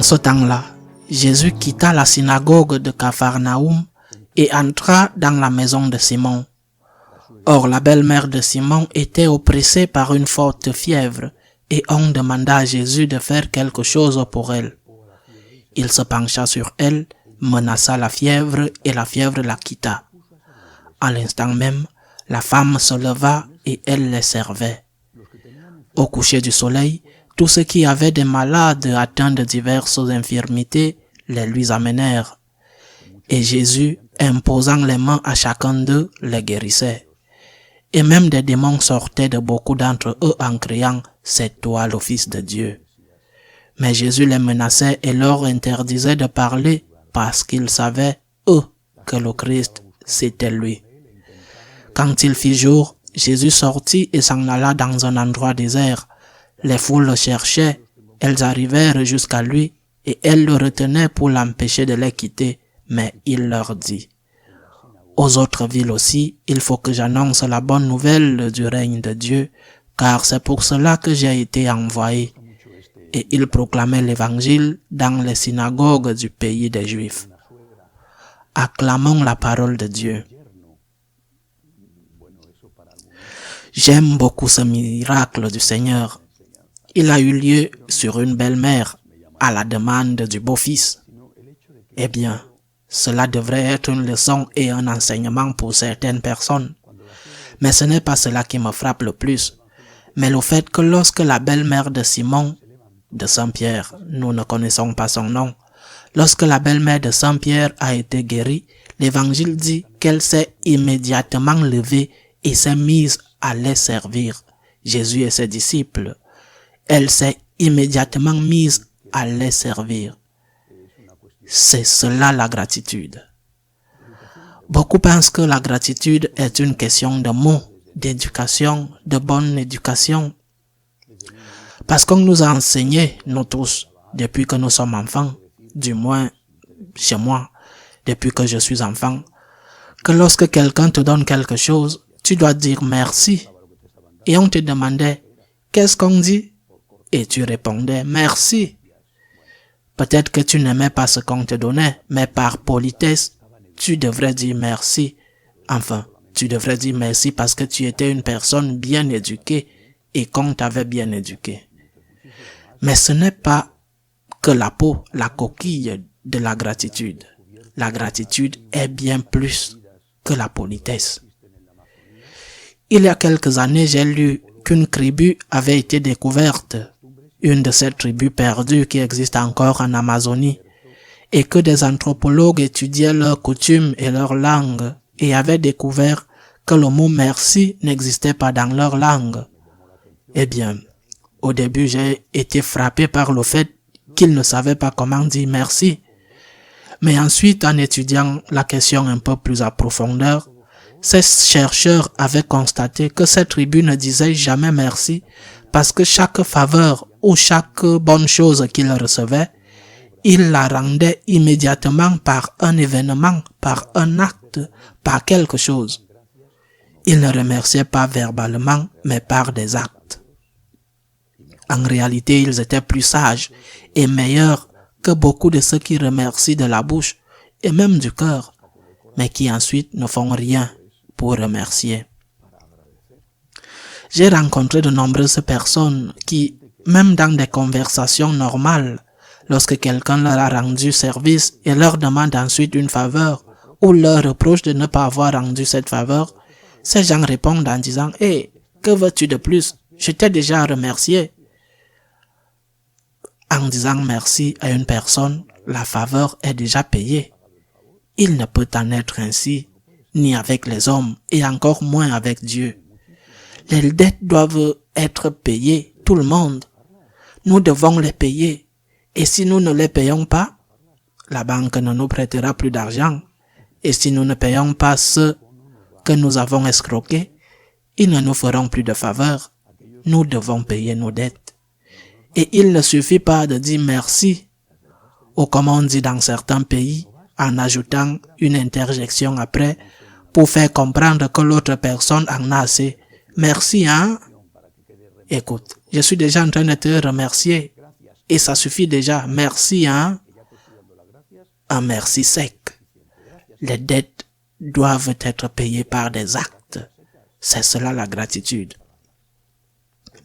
ce temps-là, Jésus quitta la synagogue de Capharnaüm et entra dans la maison de Simon. Or, la belle-mère de Simon était oppressée par une forte fièvre, et on demanda à Jésus de faire quelque chose pour elle. Il se pencha sur elle, menaça la fièvre, et la fièvre la quitta. À l'instant même, la femme se leva et elle les servait. Au coucher du soleil, tous ceux qui avaient des malades atteints de diverses infirmités les lui amenèrent. Et Jésus, imposant les mains à chacun d'eux, les guérissait. Et même des démons sortaient de beaucoup d'entre eux en criant « C'est toi le Fils de Dieu ». Mais Jésus les menaçait et leur interdisait de parler parce qu'ils savaient, eux, que le Christ, c'était lui. Quand il fit jour, Jésus sortit et s'en alla dans un endroit désert. Les foules le cherchaient, elles arrivèrent jusqu'à lui et elles le retenaient pour l'empêcher de les quitter, mais il leur dit « Aux autres villes aussi, il faut que j'annonce la bonne nouvelle du règne de Dieu, car c'est pour cela que j'ai été envoyé. » Et il proclamait l'évangile dans les synagogues du pays des Juifs. Acclamons la parole de Dieu. J'aime beaucoup ce miracle du Seigneur. Il a eu lieu sur une belle-mère à la demande du beau-fils. Eh bien, cela devrait être une leçon et un enseignement pour certaines personnes. Mais ce n'est pas cela qui me frappe le plus, mais le fait que lorsque la belle-mère de Simon, de Saint-Pierre, nous ne connaissons pas son nom, lorsque la belle-mère de Saint-Pierre a été guérie, l'évangile dit qu'elle s'est immédiatement levée et s'est mise à les servir, Jésus et ses disciples. Elle s'est immédiatement mise à les servir. C'est cela la gratitude. Beaucoup pensent que la gratitude est une question de mots, d'éducation, de bonne éducation. Parce qu'on nous a enseigné, nous tous, depuis que nous sommes enfants, du moins chez moi, depuis que je suis enfant, que lorsque quelqu'un te donne quelque chose, tu dois dire merci. Et on te demandait, qu'est-ce qu'on dit? Et tu répondais, merci. Peut-être que tu n'aimais pas ce qu'on te donnait, mais par politesse, tu devrais dire merci. Enfin, tu devrais dire merci parce que tu étais une personne bien éduquée et qu'on t'avait bien éduqué. Mais ce n'est pas que la peau, la coquille de la gratitude. La gratitude est bien plus que la politesse. Il y a quelques années, j'ai lu qu'une tribu avait été découverte, une de ces tribus perdues qui existent encore en Amazonie, et que des anthropologues étudiaient leurs coutumes et leur langue et avaient découvert que le mot merci n'existait pas dans leur langue. Eh bien, au début, j'ai été frappé par le fait qu'ils ne savaient pas comment dire merci. Mais ensuite, en étudiant la question un peu plus à profondeur, ces chercheurs avaient constaté que ces tribus ne disaient jamais merci parce que chaque faveur ou chaque bonne chose qu'ils recevaient, ils la rendaient immédiatement par un événement, par un acte, par quelque chose. Ils ne remerciaient pas verbalement, mais par des actes. En réalité, ils étaient plus sages et meilleurs que beaucoup de ceux qui remercient de la bouche et même du cœur, mais qui ensuite ne font rien pour remercier. J'ai rencontré de nombreuses personnes qui, même dans des conversations normales, lorsque quelqu'un leur a rendu service et leur demande ensuite une faveur ou leur reproche de ne pas avoir rendu cette faveur, ces gens répondent en disant « Hey, que veux-tu de plus? Je t'ai déjà remercié. » En disant merci à une personne, la faveur est déjà payée. Il ne peut en être ainsi, ni avec les hommes, et encore moins avec Dieu. Les dettes doivent être payées, tout le monde. Nous devons les payer. Et si nous ne les payons pas, la banque ne nous prêtera plus d'argent. Et si nous ne payons pas ceux que nous avons escroqués, ils ne nous feront plus de faveur. Nous devons payer nos dettes. Et il ne suffit pas de dire merci, ou comme on dit dans certains pays, en ajoutant une interjection après, pour faire comprendre que l'autre personne en a assez. Merci, hein? Écoute, je suis déjà en train de te remercier. Et ça suffit déjà. Merci, hein? Un merci sec. Les dettes doivent être payées par des actes. C'est cela la gratitude.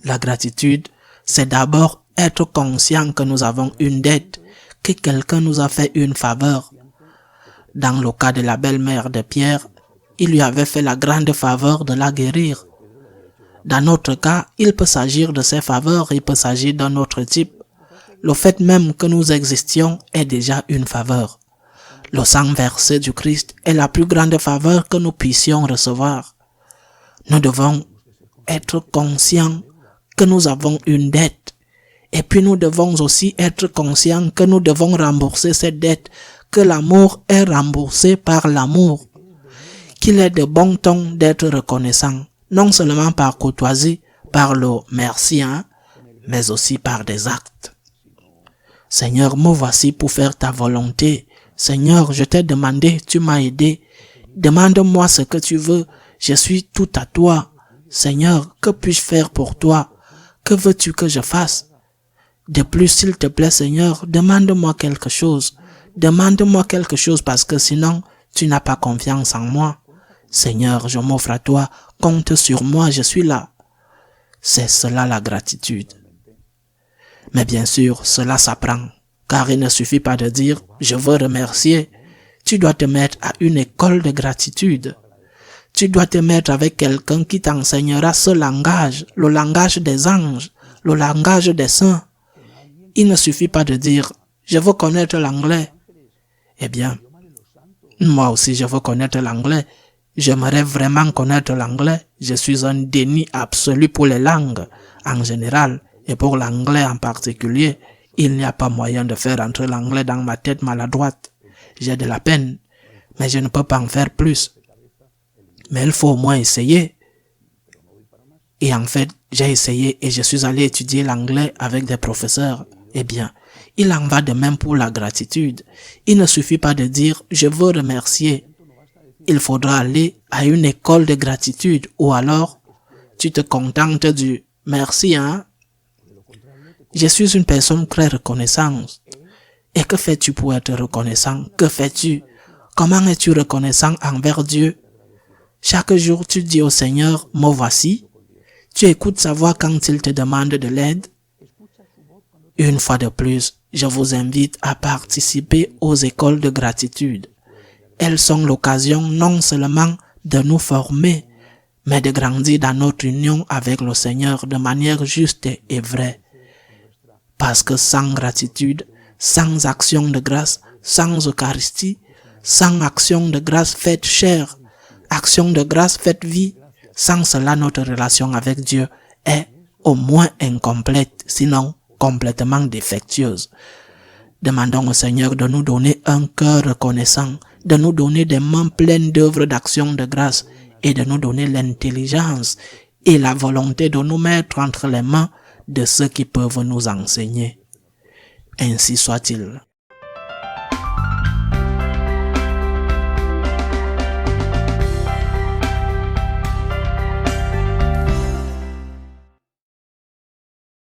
La gratitude, c'est d'abord être conscient que nous avons une dette, que quelqu'un nous a fait une faveur. Dans le cas de la belle-mère de Pierre, il lui avait fait la grande faveur de la guérir. Dans notre cas, il peut s'agir de ces faveurs, il peut s'agir d'un autre type. Le fait même que nous existions est déjà une faveur. Le sang versé du Christ est la plus grande faveur que nous puissions recevoir. Nous devons être conscients que nous avons une dette. Et puis nous devons aussi être conscients que nous devons rembourser cette dette, que l'amour est remboursé par l'amour, qu'il est de bon ton d'être reconnaissant, non seulement par courtoisie, par le merci, hein, mais aussi par des actes. Seigneur, me voici pour faire ta volonté. Seigneur, je t'ai demandé, tu m'as aidé. Demande-moi ce que tu veux, je suis tout à toi. Seigneur, que puis-je faire pour toi? Que veux-tu que je fasse? De plus, s'il te plaît, Seigneur, demande-moi quelque chose. Demande-moi quelque chose parce que sinon, tu n'as pas confiance en moi. Seigneur, je m'offre à toi, compte sur moi, je suis là. C'est cela la gratitude. Mais bien sûr, cela s'apprend, car il ne suffit pas de dire « je veux remercier ». Tu dois te mettre à une école de gratitude. Tu dois te mettre avec quelqu'un qui t'enseignera ce langage, le langage des anges, le langage des saints. Il ne suffit pas de dire « je veux connaître l'anglais ». Eh bien, moi aussi je veux connaître l'anglais. J'aimerais vraiment connaître l'anglais. Je suis un déni absolu pour les langues en général et pour l'anglais en particulier. Il n'y a pas moyen de faire entrer l'anglais dans ma tête maladroite. J'ai de la peine, mais je ne peux pas en faire plus. Mais il faut au moins essayer. Et en fait, j'ai essayé et je suis allé étudier l'anglais avec des professeurs. Eh bien, il en va de même pour la gratitude. Il ne suffit pas de dire « je veux remercier ». Il faudra aller à une école de gratitude ou alors tu te contentes du « merci, hein ». Je suis une personne très reconnaissante. Et que fais-tu pour être reconnaissant? Que fais-tu? Comment es-tu reconnaissant envers Dieu? Chaque jour, tu dis au Seigneur, me voici. Tu écoutes sa voix quand il te demande de l'aide. Une fois de plus, je vous invite à participer aux écoles de gratitude. Elles sont l'occasion non seulement de nous former, mais de grandir dans notre union avec le Seigneur de manière juste et vraie. Parce que sans gratitude, sans action de grâce, sans Eucharistie, sans action de grâce faite chair, action de grâce faite vie, sans cela notre relation avec Dieu est au moins incomplète, sinon complètement défectueuse. Demandons au Seigneur de nous donner un cœur reconnaissant, de nous donner des mains pleines d'œuvres d'action de grâce et de nous donner l'intelligence et la volonté de nous mettre entre les mains de ceux qui peuvent nous enseigner. Ainsi soit-il.